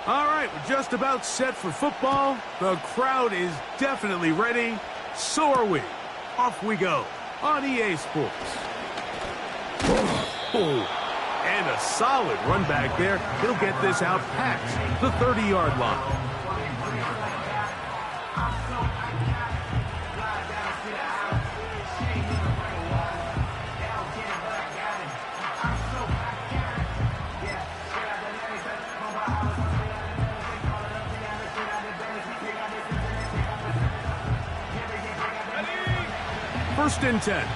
All right, we're just about set for football. The crowd is definitely ready. So are we. Off we go on EA Sports. Oh, and a solid run back there. He'll get this out past the 30-yard line. First and 10.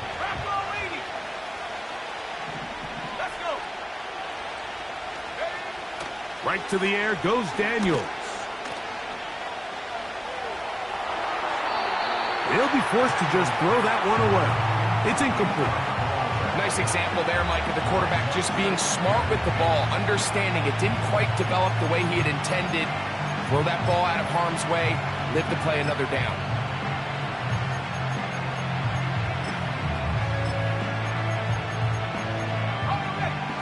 Right to the air goes Daniels. He'll be forced to just throw that one away. It's incomplete. Nice example there, Mike, of the quarterback just being smart with the ball, understanding it didn't quite develop the way he had intended. Throw that ball out of harm's way, live to play another down.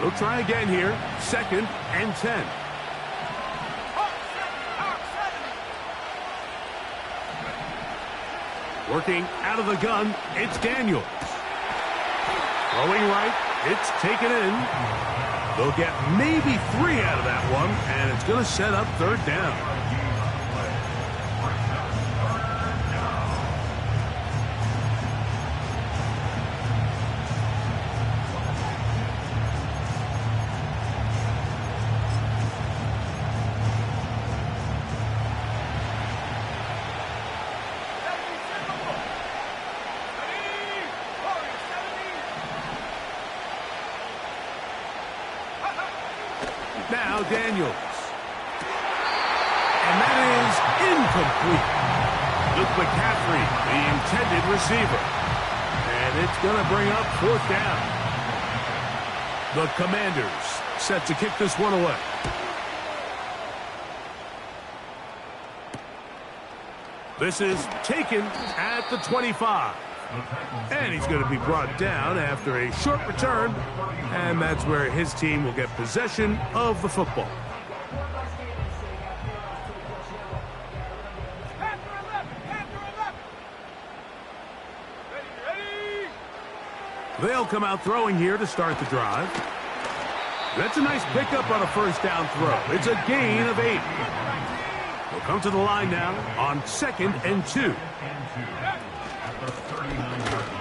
We'll try again here. Second and 10. Working out of the gun, it's Daniels. Throwing right, it's taken in. They'll get maybe 3 out of that one, and it's going to set up third down. Now Daniels. And that is incomplete. Luke McCaffrey, the intended receiver. And it's going to bring up fourth down. The Commanders set to kick this one away. This is taken at the 25. And he's going to be brought down after a short return. And that's where his team will get possession of the football. They'll come out throwing here to start the drive. That's a nice pickup on a first down throw. It's a gain of 8. They'll come to the line now on second and 2.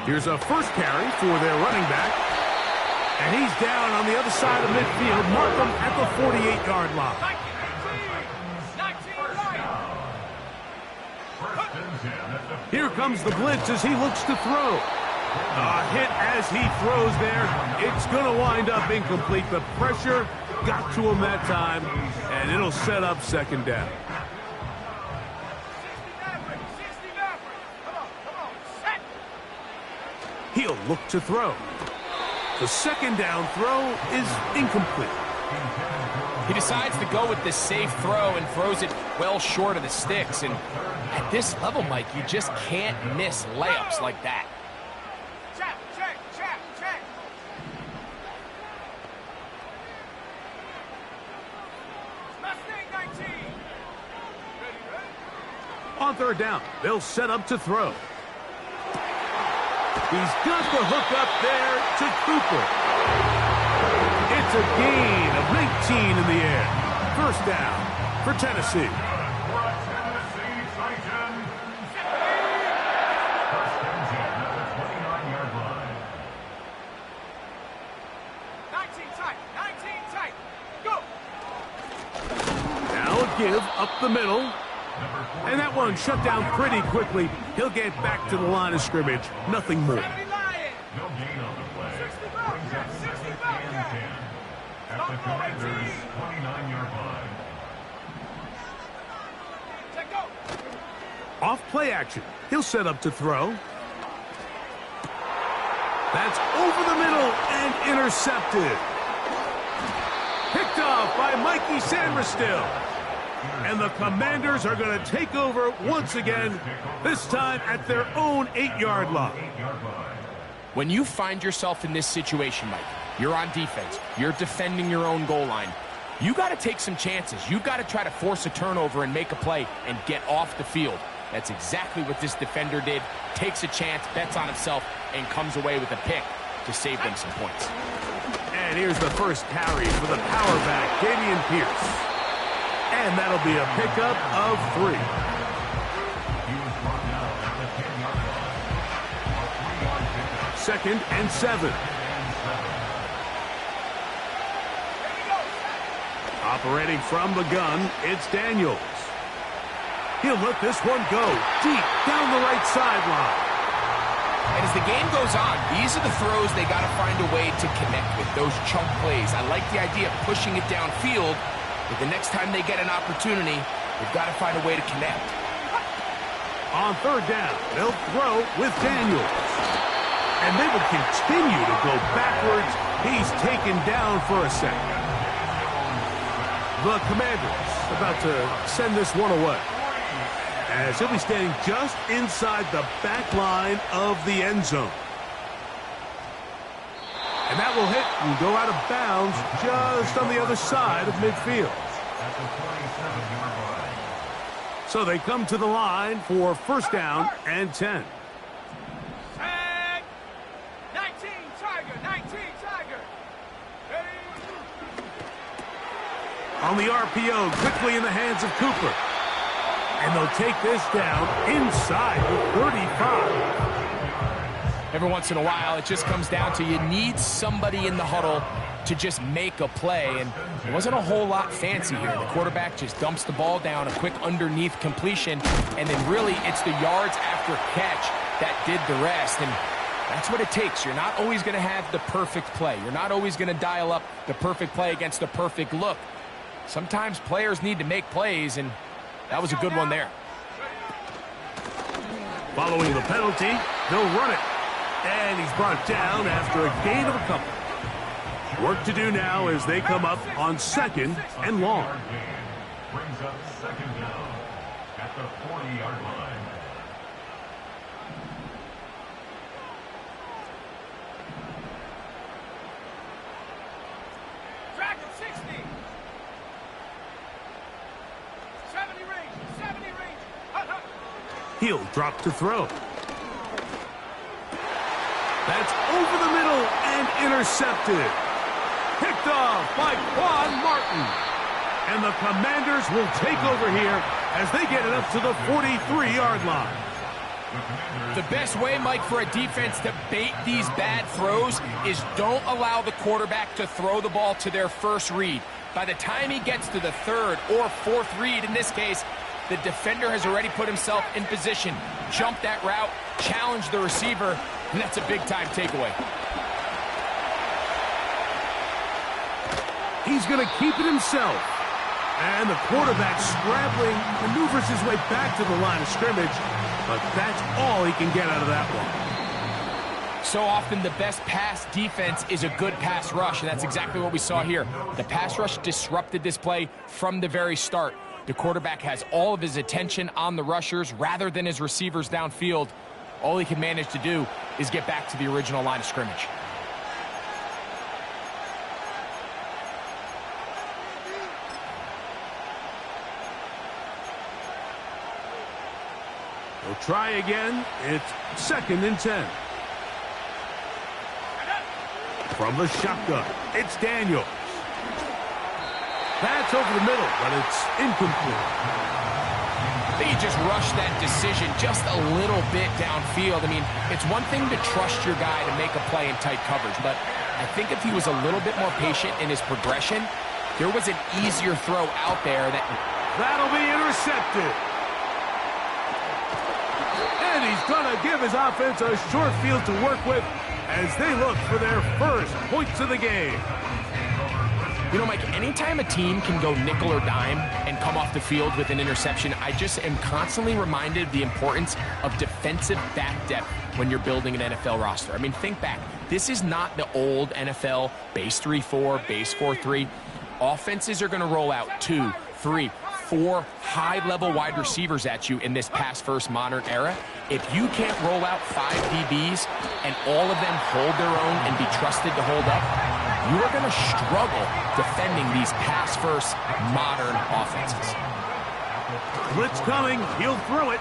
Here's a first carry for their running back. And he's down on the other side of midfield. Mark him at the 48-yard line. Here comes the blitz as he looks to throw. A hit as he throws there. It's going to wind up incomplete. The pressure got to him that time, and it'll set up second down. He'll look to throw. The second down throw is incomplete. He decides to go with this safe throw and throws it well short of the sticks. And at this level, Mike, you just can't miss layups like that. Check. Mustang 19. On third down, they'll set up to throw. He's got the hook up there to Cooper. It's a gain of 19 in the air. First down for Tennessee. Go! Now a give up the middle. And that one shut down pretty quickly. He'll get back to the line of scrimmage. Nothing more. No gain on the play. 65 at the Commanders' 29-yard line. Off play action. He'll set up to throw. That's over the middle and intercepted. Picked off by Mikey Sainristil. And the Commanders are going to take over once again, this time at their own 8-yard line. When you find yourself in this situation, Mike, you're on defense, you're defending your own goal line, you got to take some chances. You've got to try to force a turnover and make a play and get off the field. That's exactly what this defender did. Takes a chance, bets on himself, and comes away with a pick to save them some points. And here's the first carry for the power back, Dameon Pierce. And that'll be a pickup of 3. He was brought down at the 10-yard line. A 3-yard pickup. 2nd and 7. Operating from the gun, it's Daniels. He'll let this one go deep down the right sideline. And as the game goes on, these are the throws they got to find a way to connect with, those chunk plays. I like the idea of pushing it downfield, but the next time they get an opportunity, they've got to find a way to connect. On 3rd down, they'll throw with Daniels. And they will continue to go backwards. He's taken down for a second. The Commanders about to send this one away, as he'll be standing just inside the back line of the end zone. And that will hit and go out of bounds just on the other side of midfield. At the 27-yard line. So they come to the line for 1st down and 10. Tag! 19 Tiger, 19 Tiger. On the RPO, quickly in the hands of Cooper. And they'll take this down inside the 35. Every once in a while, it just comes down to you need somebody in the huddle to just make a play, and it wasn't a whole lot fancy here. The quarterback just dumps the ball down, a quick underneath completion, and then really it's the yards after catch that did the rest, and that's what it takes. You're not always going to have the perfect play. You're not always going to dial up the perfect play against the perfect look. Sometimes players need to make plays, and that was a good one there. Following the penalty, they'll run it. And he's brought down after a gain of a couple. Work to do now as they come up on 2nd and long. Brings up 2nd down at the 40-yard line. Track at 60. 70 range, 70 range. Hut, hut. He'll drop to throw. That's over the middle and intercepted. Picked off by Quan Martin. And the Commanders will take over here as they get it up to the 43-yard line. The best way, Mike, for a defense to bait these bad throws is don't allow the quarterback to throw the ball to their first read. By the time he gets to the 3rd or 4th read, in this case, the defender has already put himself in position, jump that route, challenge the receiver, and that's a big-time takeaway. He's going to keep it himself. And the quarterback scrambling, maneuvers his way back to the line of scrimmage, but that's all he can get out of that one. So often the best pass defense is a good pass rush, and that's exactly what we saw here. The pass rush disrupted this play from the very start. The quarterback has all of his attention on the rushers rather than his receivers downfield. All he can manage to do is get back to the original line of scrimmage. They'll try again. It's 2nd and 10. From the shotgun, it's Daniels. That's over the middle, but it's incomplete. I think he just rushed that decision just a little bit downfield. I mean, it's one thing to trust your guy to make a play in tight coverage, but I think if he was a little bit more patient in his progression, there was an easier throw out there That'll be intercepted. And he's going to give his offense a short field to work with as they look for their first points of the game. You know, Mike, anytime a team can go nickel or dime and come off the field with an interception, I just am constantly reminded of the importance of defensive back depth when you're building an NFL roster. I mean, think back. This is not the old NFL base 3-4, base 4-3. Offenses are going to roll out 2, 3, 4 high-level wide receivers at you in this pass-first modern era. If you can't roll out 5 DBs and all of them hold their own and be trusted to hold up, you are going to struggle defending these pass-first modern offenses. Blitz coming. He'll throw it.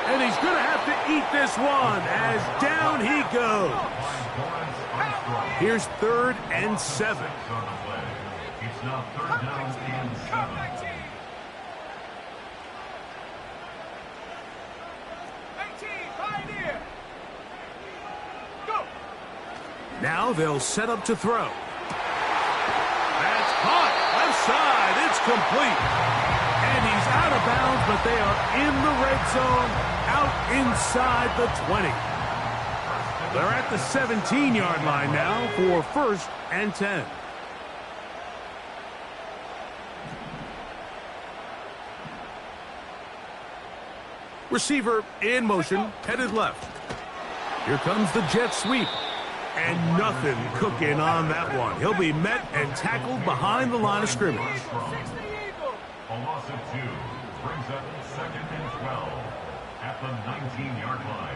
And he's going to have to eat this one as down he goes. Here's 3rd and 7. It's now 3rd down and 7. Now they'll set up to throw. That's caught. Left side. It's complete. And he's out of bounds, but they are in the red zone, out inside the 20. They're at the 17-yard line now for 1st and 10. Receiver in motion, headed left. Here comes the jet sweep. And nothing cooking on that one. He'll be met and tackled behind the line of scrimmage. A loss of 2 brings up 2nd and 12 at the 19-yard line.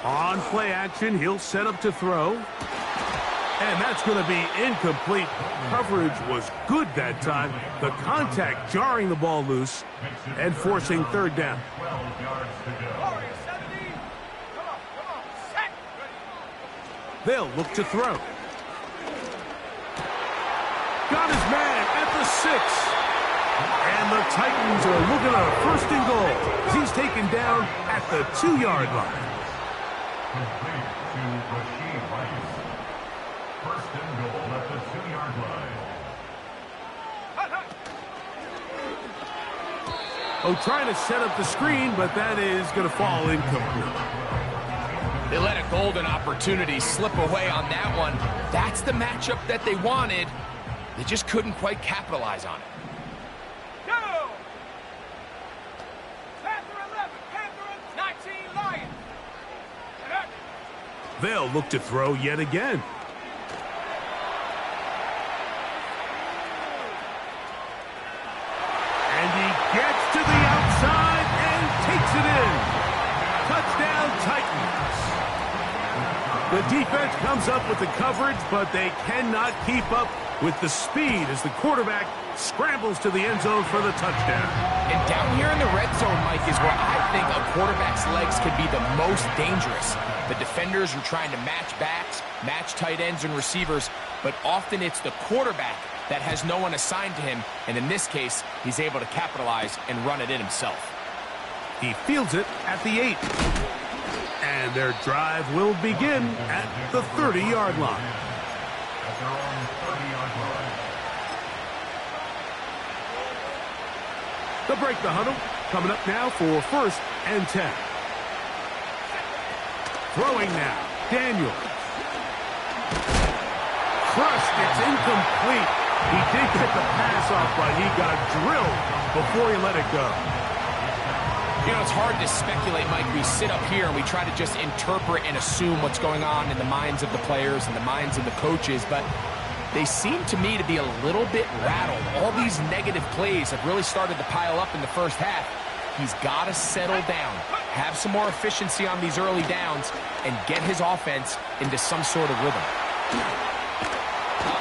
On play action, he'll set up to throw. And that's going to be incomplete. Coverage was good that time. The contact jarring the ball loose and forcing 3rd down. 12 yards to go. They'll look to throw. Got his man at the 6. And the Titans are looking at a 1st and goal as he's taken down at the 2-yard line. Complete to Rashee Rice. 1st and goal at the 2-yard line. Oh, trying to set up the screen, but that is going to fall incomplete. They let a golden opportunity slip away on that one. That's the matchup that they wanted. They just couldn't quite capitalize on it. Go! Panther 11, Panther 19, Lions. They'll look to throw yet again. And he gets to the outside and takes it in. Touchdown, Titans. The defense comes up with the coverage, but they cannot keep up with the speed as the quarterback scrambles to the end zone for the touchdown. And down here in the red zone, Mike, is where I think a quarterback's legs could be the most dangerous. The defenders are trying to match backs, match tight ends and receivers, but often it's the quarterback that has no one assigned to him, and in this case, he's able to capitalize and run it in himself. He fields it at the 8. And their drive will begin at the 30-yard line. At their own 30-yard line. They'll break the huddle. Coming up now for 1st and 10. Throwing now. Daniels. Crushed. It's incomplete. He did get the pass off, but he got drilled before he let it go. You know, it's hard to speculate, Mike. We sit up here and we try to just interpret and assume what's going on in the minds of the players and the minds of the coaches, but they seem to me to be a little bit rattled. All these negative plays have really started to pile up in the first half. He's got to settle down, have some more efficiency on these early downs, and get his offense into some sort of rhythm.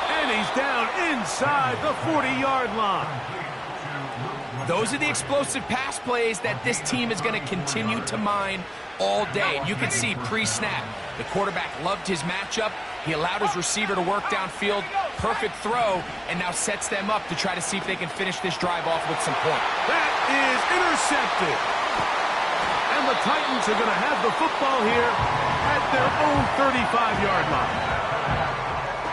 And he's down inside the 40-yard line. Those are the explosive pass plays that this team is going to continue to mine all day. And you can see pre-snap, the quarterback loved his matchup. He allowed his receiver to work downfield, perfect throw, and now sets them up to try to see if they can finish this drive off with some points. That is intercepted. And the Titans are going to have the football here at their own 35-yard line.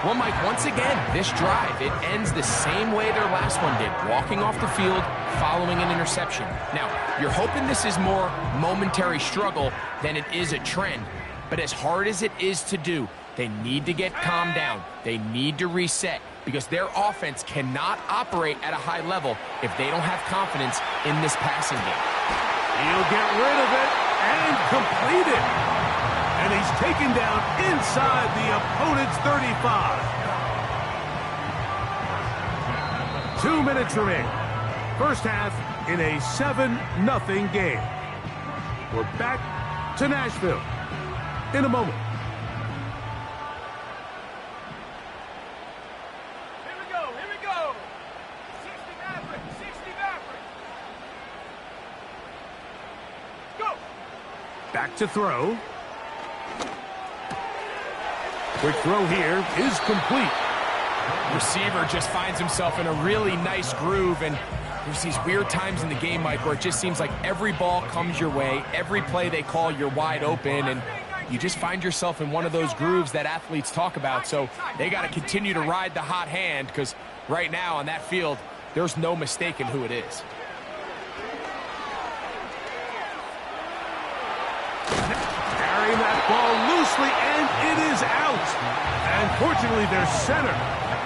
Well, Mike, once again, this drive, it ends the same way their last one did, walking off the field, following an interception. Now, you're hoping this is more momentary struggle than it is a trend, but as hard as it is to do, they need to get calmed down. They need to reset because their offense cannot operate at a high level if they don't have confidence in this passing game. He'll get rid of it and complete it. And he's taken down inside the opponent's 35. 2 minutes remaining. First half in a 7-0 game. We're back to Nashville in a moment. Back to throw. Quick throw here is complete. Receiver just finds himself in a really nice groove, and there's these weird times in the game, Mike, where it just seems like every ball comes your way, every play they call, you're wide open, and you just find yourself in one of those grooves that athletes talk about. So they got to continue to ride the hot hand, because right now on that field, there's no mistaking who it is. Carrying that ball loosely, and it is out. And fortunately, their center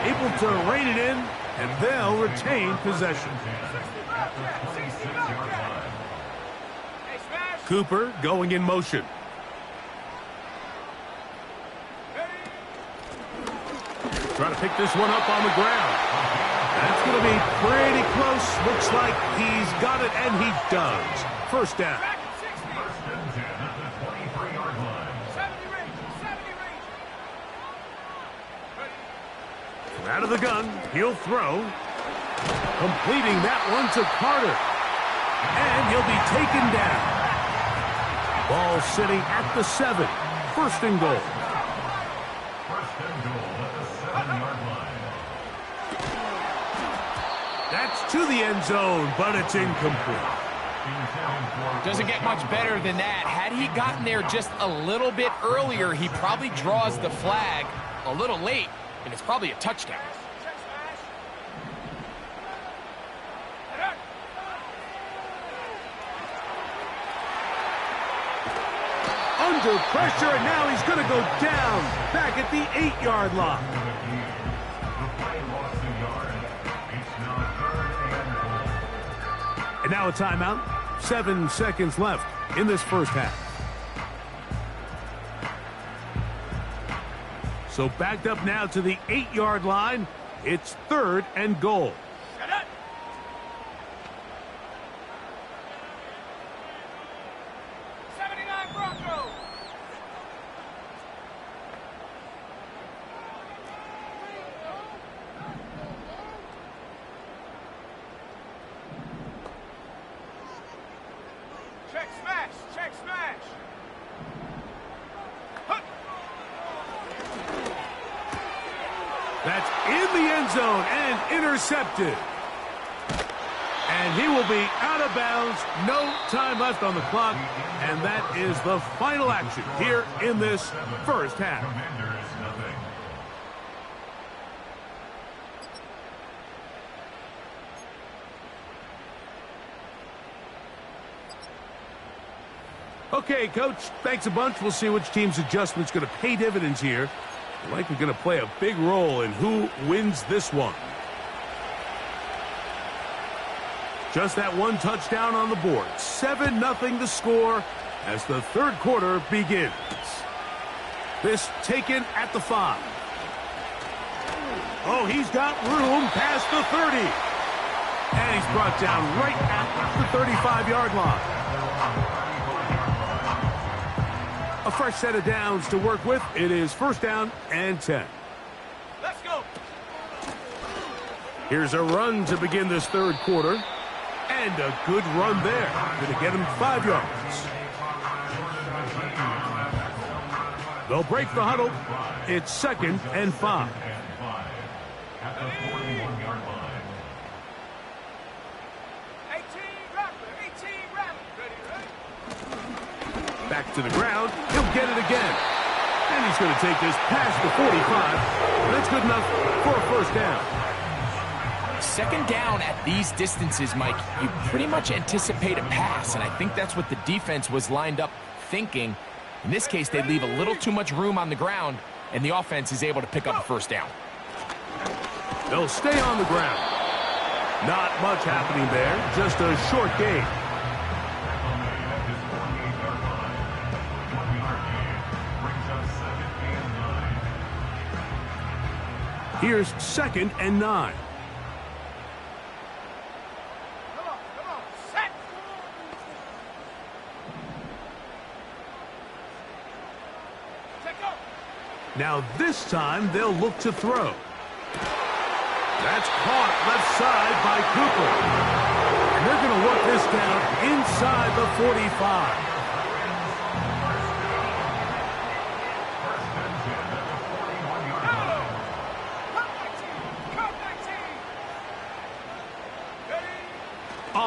able to rein it in, and they'll retain possession. Cooper going in motion. Trying to pick this one up on the ground. That's going to be pretty close. Looks like he's got it, and he does. First down. Out of the gun, he'll throw. Completing that one to Carter. And he'll be taken down. Ball sitting at the 7. First and goal. First and goal at the 7-yard line. That's to the end zone, but it's incomplete. Doesn't get much better than that. Had he gotten there just a little bit earlier, he probably draws the flag a little late, and it's probably a touchdown. Under pressure, and now he's going to go down back at the 8-yard line. And now a timeout. 7 seconds left in this first half. So backed up now to the 8-yard line. It's 3rd and goal. 79 Broncos. Check smash, check smash. That's in the end zone and intercepted. And he will be out of bounds. No time left on the clock. And that is the final action here in this first half. Okay, Coach, thanks a bunch. We'll see which team's adjustment's going to pay dividends here. Likely going to play a big role in who wins this one. Just that one touchdown on the board. 7-0 the score as the third quarter begins. This taken at the 5. Oh, he's got room past the 30. And he's brought down right at the 35-yard line. A fresh set of downs to work with. It is 1st down and 10. Let's go. Here's a run to begin this third quarter. And a good run there. Going to get him 5 yards. They'll break the huddle. It's 2nd and 5. At the 41-yard line. 18 Rattler, 18 Rattler. Ready, ready. Back to the ground. He'll get it again. And he's going to take this past the 45. That's good enough for a 1st down. 2nd down at these distances, Mike, you pretty much anticipate a pass, and I think that's what the defense was lined up thinking. In this case, they leave a little too much room on the ground, and the offense is able to pick up a 1st down. They'll stay on the ground. Not much happening there. Just a short gain. Here's 2nd and 9. Come on, set. Check up. Now this time they'll look to throw. That's caught left side by Cooper. And they're going to work this down inside the 45.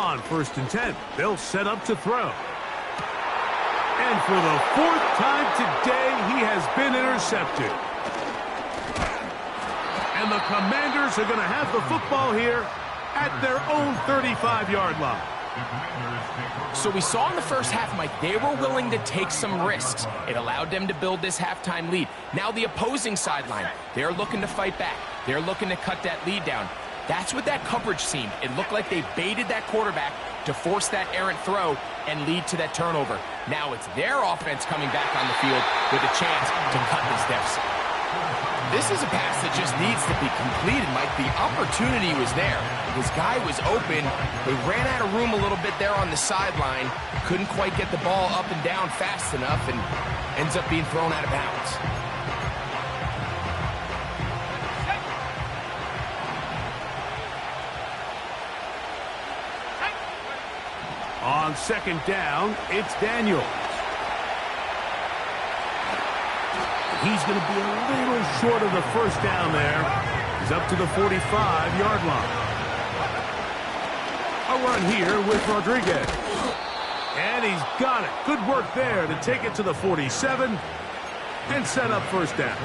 On 1st and 10, they'll set up to throw. And for the 4th time today, he has been intercepted. And the Commanders are going to have the football here at their own 35-yard line. So we saw in the first half, Mike, they were willing to take some risks. It allowed them to build this halftime lead. Now the opposing sideline, they're looking to fight back. They're looking to cut that lead down. That's what that coverage seemed. It looked like they baited that quarterback to force that errant throw and lead to that turnover. Now it's their offense coming back on the field with a chance to cut this deficit. This is a pass that just needs to be completed, Mike. The opportunity was there. This guy was open. They ran out of room a little bit there on the sideline. Couldn't quite get the ball up and down fast enough and ends up being thrown out of bounds. On 2nd down, it's Daniels. He's going to be a little short of the 1st down there. He's up to the 45-yard line. A run here with Rodriguez. And he's got it. Good work there to take it to the 47 and set up 1st down.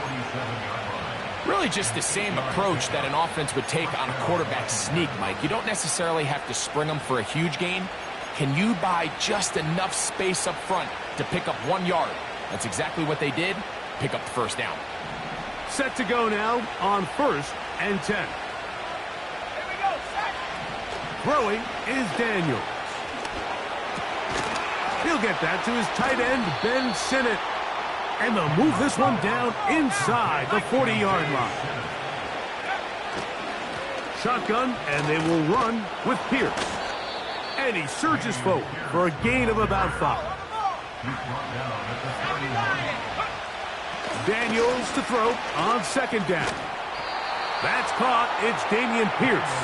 Really just the same approach that an offense would take on a quarterback sneak, Mike. You don't necessarily have to spring them for a huge gain. Can you buy just enough space up front to pick up 1 yard? That's exactly what they did. Pick up the 1st down. Set to go now on 1st and 10. Here we go, set. Throwing is Daniels. He'll get that to his tight end, Ben Sinnott. And they'll move this one down inside the 40-yard line. Shotgun, and they will run with Pierce. And he surges forward for a gain of about 5. Daniels to throw on 2nd down. That's caught. It's Dameon Pierce.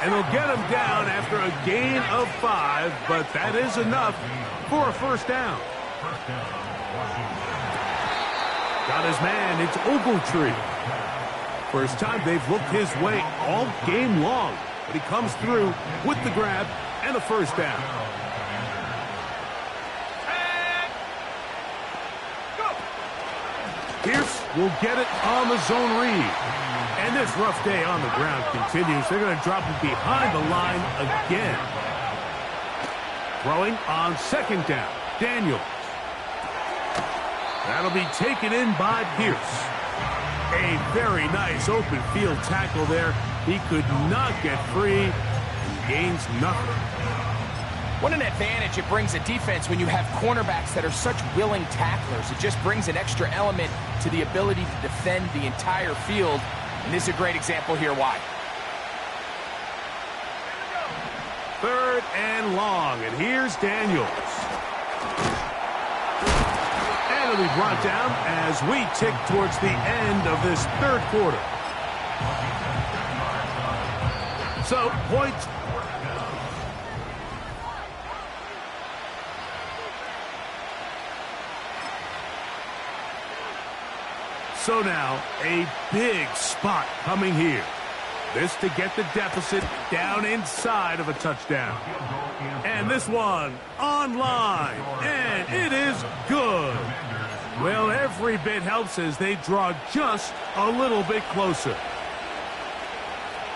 And they'll get him down after a gain of 5, but that is enough for a 1st down. Got his man. It's Ogletree. First time they've looked his way all game long, but he comes through with the grab and a 1st down. Pierce will get it on the zone read. And this rough day on the ground continues. They're going to drop him behind the line again. Throwing on 2nd down. Daniels. That'll be taken in by Pierce. A very nice open field tackle there. He could not get free and gains nothing. What an advantage it brings a defense when you have cornerbacks that are such willing tacklers. It just brings an extra element to the ability to defend the entire field. And this is a great example here why. 3rd and long, and here's Daniels. And it'll be brought down as we tick towards the end of this 3rd quarter. So, points. So now, a big spot coming here. This to get the deficit down inside of a touchdown. And this one online, and it is good. Well, every bit helps as they draw just a little bit closer.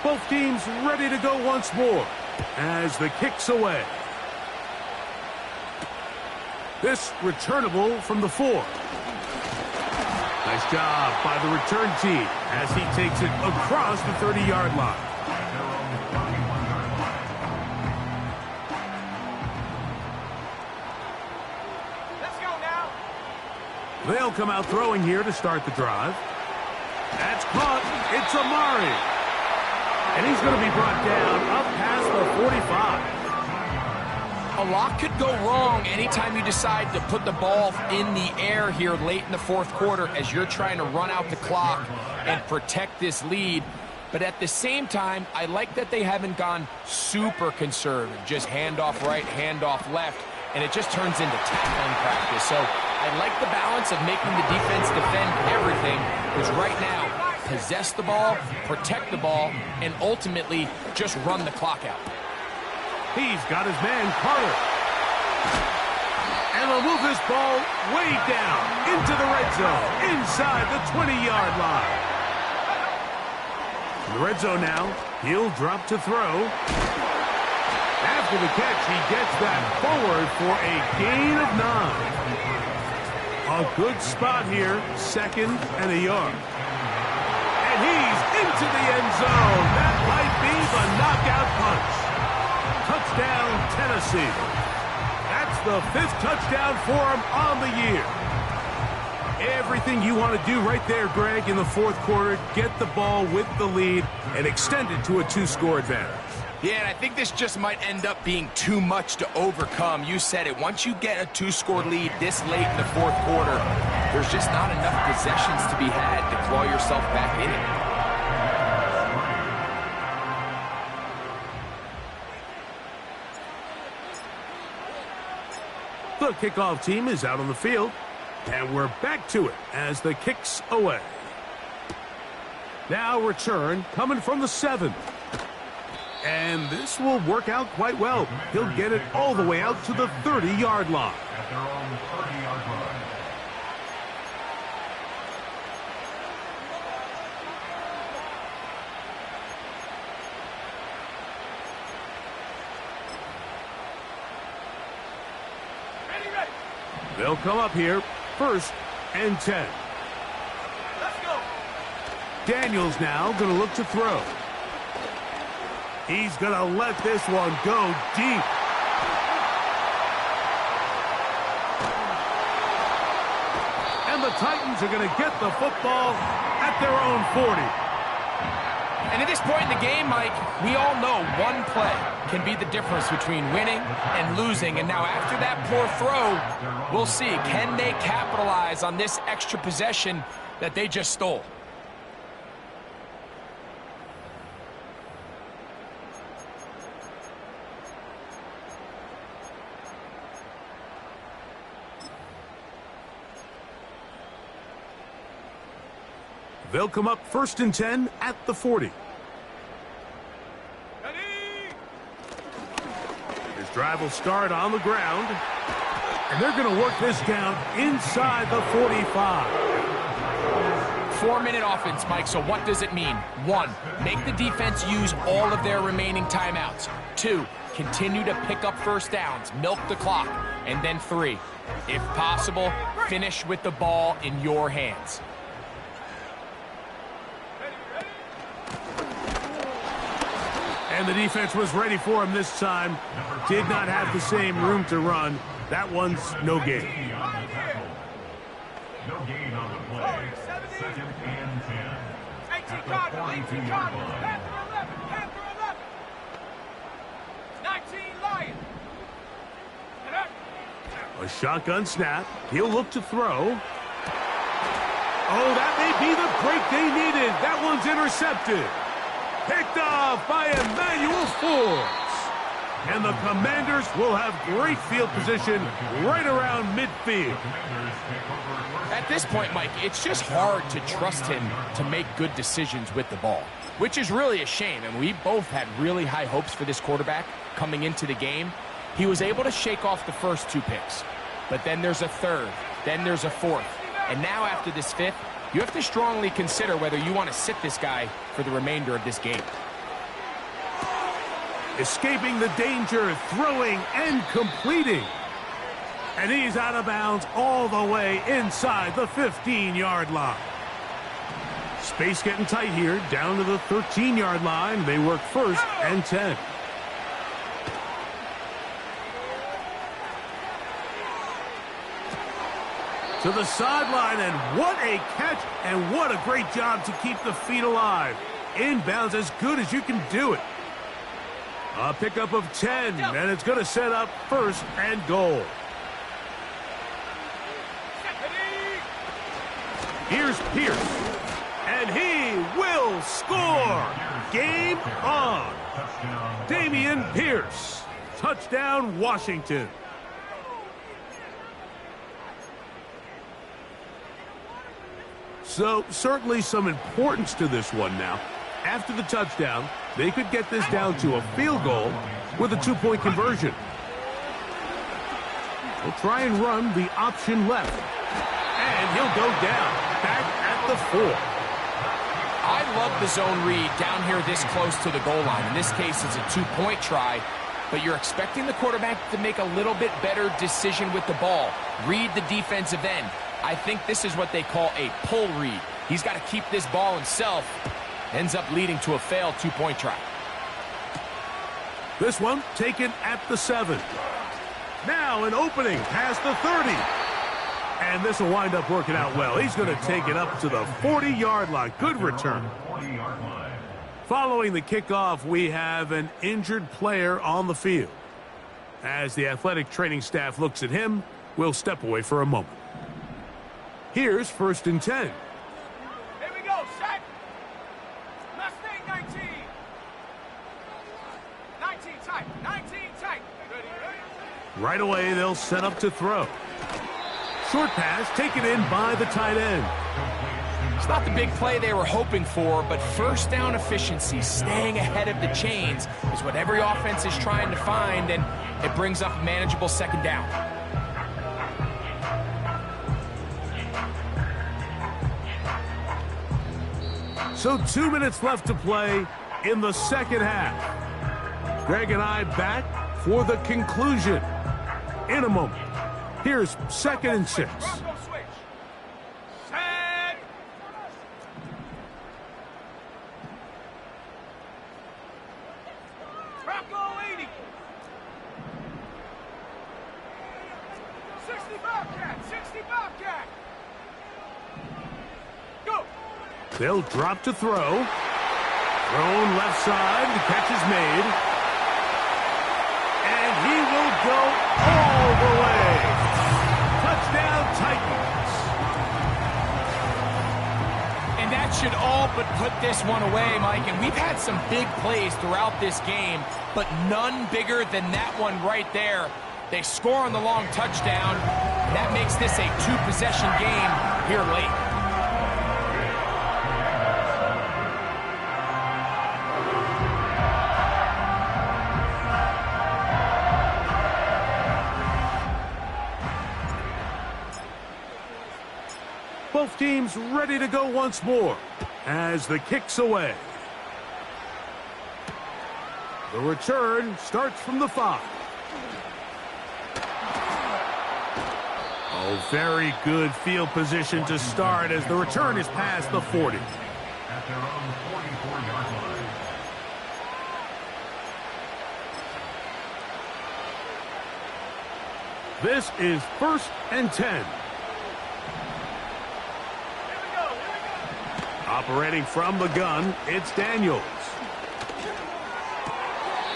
Both teams ready to go once more as the kick's away. This returnable from the 4. Nice job by the return team as he takes it across the 30-yard line. Let's go now. They'll come out throwing here to start the drive. That's caught. It's Amari. And he's going to be brought down up past the 45. A lot could go wrong anytime you decide to put the ball in the air here late in the 4th quarter as you're trying to run out the clock and protect this lead. But at the same time, I like that they haven't gone super conservative. Just handoff right, handoff left, and it just turns into tackling practice. So I like the balance of making the defense defend everything, because right now, possess the ball, protect the ball, and ultimately just run the clock out. He's got his man, Carter. And they'll move this ball way down into the red zone, inside the 20-yard line. In the red zone now, he'll drop to throw. After the catch, he gets that forward for a gain of 9. A good spot here, 2nd and a yard. And he's into the end zone. That might be the knockout punch. Touchdown, Tennessee. That's the 5th touchdown for him on the year. Everything you want to do right there, Greg, in the 4th quarter, get the ball with the lead and extend it to a 2-score advantage. Yeah, and I think this just might end up being too much to overcome. You said it. Once you get a 2-score lead this late in the 4th quarter, there's just not enough possessions to be had to claw yourself back in it. The kickoff team is out on the field, and we're back to it as the kick's away. Now return coming from the 7. And this will work out quite well. He'll get it all the way out to the 30-yard line. At their own 30-yard line. They'll come up here, 1st and 10. Let's go. Daniels now going to look to throw. He's going to let this one go deep. And the Titans are going to get the football at their own 40. And at this point in the game, Mike, we all know one play can be the difference between winning and losing. And now after that poor throw, we'll see, can they capitalize on this extra possession that they just stole? They'll come up 1st and 10 at the 40. His drive will start on the ground. And they're going to work this down inside the 45. 4-minute offense, Mike, so what does it mean? 1, make the defense use all of their remaining timeouts. 2, continue to pick up first downs, milk the clock. And then 3, if possible, finish with the ball in your hands. And the defense was ready for him this time. Did not have the same room to run. That one's no gain. No gain on the play. 2nd and 10. 18 Cardinals, 18 Cardinals, Panther 11, Panther 11. 19 Lions. A shotgun snap. He'll look to throw. Oh, that may be the break they needed. That one's intercepted. Picked off by Emmanuel Forbes. And the Commanders will have great field position right around midfield. At this point, Mike, it's just hard to trust him to make good decisions with the ball, which is really a shame. And we both had really high hopes for this quarterback coming into the game. He was able to shake off the first 2 picks, but then there's a 3rd, then there's a 4th. And now after this 5th, you have to strongly consider whether you want to sit this guy for the remainder of this game. Escaping the danger, throwing and completing. And he's out of bounds all the way inside the 15-yard line. Space getting tight here, down to the 13-yard line. They work 1st and 10. To the sideline, and what a catch, and what a great job to keep the feet alive. Inbounds as good as you can do it. A pickup of 10, and it's going to set up 1st and goal. Here's Pierce, and he will score. Game on. Dameon Pierce. Touchdown, Washington. So, certainly some importance to this one now. After the touchdown, they could get this down to a field goal with a 2-point conversion. He'll try and run the option left. And he'll go down, back at the 4. I love the zone read down here this close to the goal line. In this case, it's a 2-point try, but you're expecting the quarterback to make a little bit better decision with the ball. Read the defensive end. I think this is what they call a pull read. He's got to keep this ball himself. Ends up leading to a failed 2-point try. This one taken at the 7. Now an opening past the 30. And this will wind up working out well. He's going to take it up to the 40-yard line. Good return. Following the kickoff, we have an injured player on the field. As the athletic training staff looks at him, we'll step away for a moment. Here's 1st and 10. Here we go, set. Mustang 19. 19 tight, 19 tight. Ready, ready. Right away, they'll set up to throw. Short pass taken in by the tight end. It's not the big play they were hoping for, but first down efficiency, staying ahead of the chains, is what every offense is trying to find, and it brings up a manageable 2nd down. So 2 minutes left to play in the 2nd half. Greg and I back for the conclusion in a moment. Here's 2nd and 6. Bronco switch. Set. Bronco 80. 60 Bobcat, 60 Bobcat. Go. They'll drop to throw. Thrown left side. The catch is made. And he will go all the way. Touchdown, Titans. And that should all but put this one away, Mike. And we've had some big plays throughout this game, but none bigger than that one right there. They score on the long touchdown, and that makes this a 2-possession game here late. Both teams ready to go once more as the kick's away. The return starts from the 5. Oh, very good field position to start as the return is past the 40. At their own 44-yard line. This is 1st and 10. Operating from the gun, it's Daniels.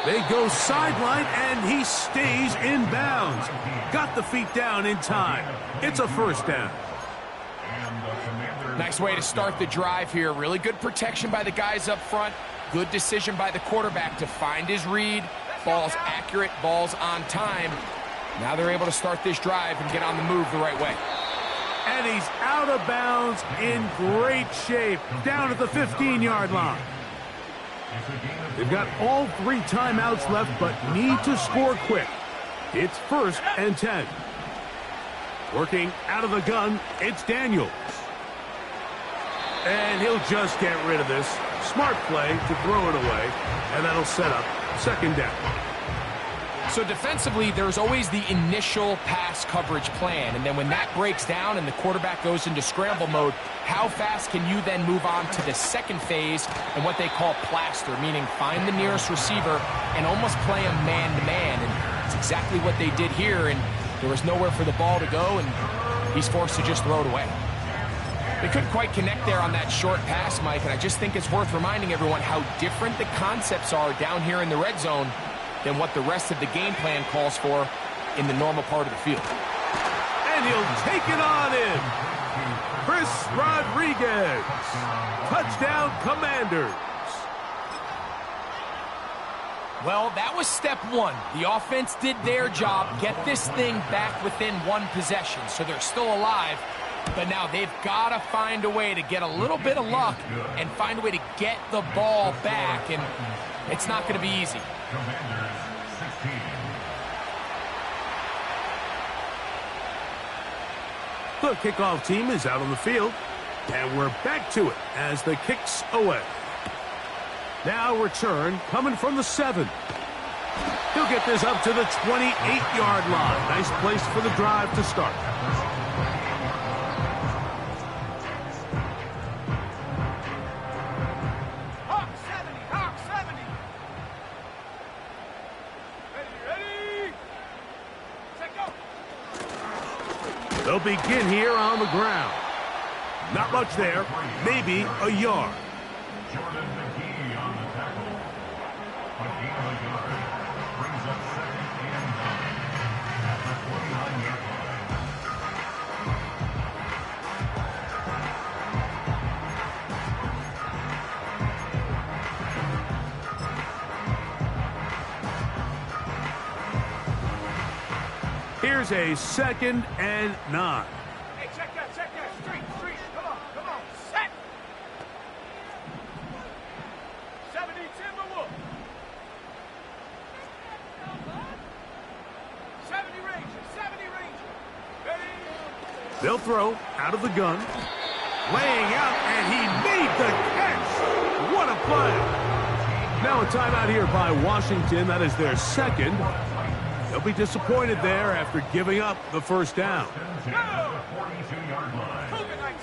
They go sideline, and he stays in bounds. Got the feet down in time. It's a 1st down. Nice way to start the drive here. Really good protection by the guys up front. Good decision by the quarterback to find his read. Ball's accurate, ball's on time. Now they're able to start this drive and get on the move the right way. And he's out of bounds in great shape, down at the 15-yard line. They've got all 3 timeouts left, but need to score quick. It's 1st and 10. Working out of the gun, it's Daniels. And he'll just get rid of this. Smart play to throw it away, and that'll set up 2nd down. So defensively, there's always the initial pass coverage plan, and then when that breaks down and the quarterback goes into scramble mode, how fast can you then move on to the 2nd phase and what they call plaster, meaning find the nearest receiver and almost play him man-to-man, and it's exactly what they did here, and there was nowhere for the ball to go, and he's forced to just throw it away. They couldn't quite connect there on that short pass, Mike, and I just think it's worth reminding everyone how different the concepts are down here in the red zone than what the rest of the game plan calls for in the normal part of the field. And he'll take it on in. Chris Rodriguez. Touchdown, Commanders. Well, that was step 1. The offense did their job, get this thing back within 1 possession, so they're still alive. But now they've got to find a way to get a little bit of luck and find a way to get the ball back, and it's not going to be easy. Commanders 16. The kickoff team is out on the field, and we're back to it as the kick's away. Now return coming from the 7. He'll get this up to the 28-yard line. Nice place for the drive to start. Hawk 70, Hawk 70. Ready, ready. Set, go. They'll begin here on the ground. Not much there, maybe a yard. Jordan McGee on the tackle. A gain of a yard. Brings up 2nd and 9 at the 29-yard line. Here's a 2nd and 9. Hey, check that. Street. Come on. Set. 70 Timberwolf. 70 Ranger. Ready. They'll throw out of the gun. Laying out, and he made the catch. What a play. Now a timeout here by Washington. That is their 2nd. They'll be disappointed there after giving up the first down. Go! 42-yard line. Cougar 19.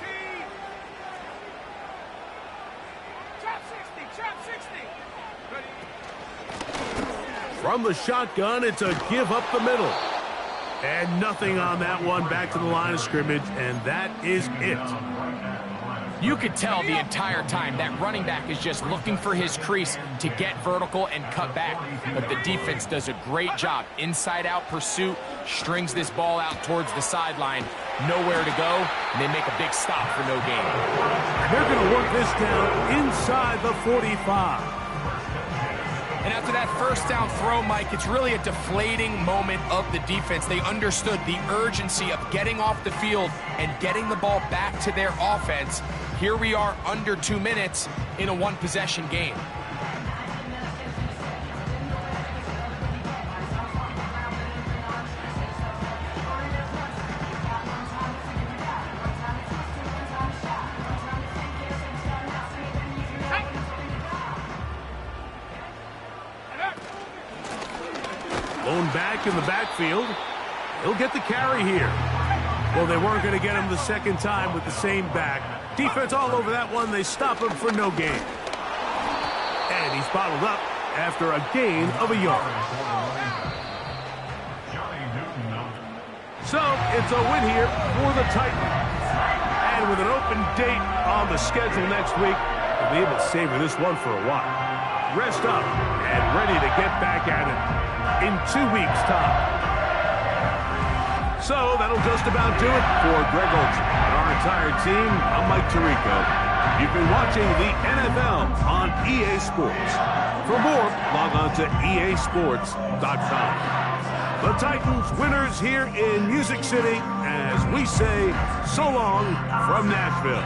Trap 60. Ready. From the shotgun, it's a give up the middle. And nothing on that one. Back to the line of scrimmage, and that is it. You could tell the entire time that running back is just looking for his crease to get vertical and cut back. But the defense does a great job. Inside-out pursuit, strings this ball out towards the sideline. Nowhere to go, and they make a big stop for no gain. They're going to work this down inside the 45. And after that first down throw, Mike, it's really a deflating moment of the defense. They understood the urgency of getting off the field and getting the ball back to their offense. Here we are under 2 minutes in a one-possession game. Lone back in the backfield. He'll get the carry here. Well, they weren't going to get him the second time with the same back. Defense all over that one. They stop him for no gain. And he's bottled up after a gain of a yard. So it's a win here for the Titans. And with an open date on the schedule next week, they'll be able to savor this one for a while. Rest up and ready to get back at it in 2 weeks' time. So that'll just about do it for Greg Olsen and our entire team. I'm Mike Tirico. You've been watching the NFL on EA Sports. For more, log on to easports.com. The Titans winners here in Music City as we say so long from Nashville.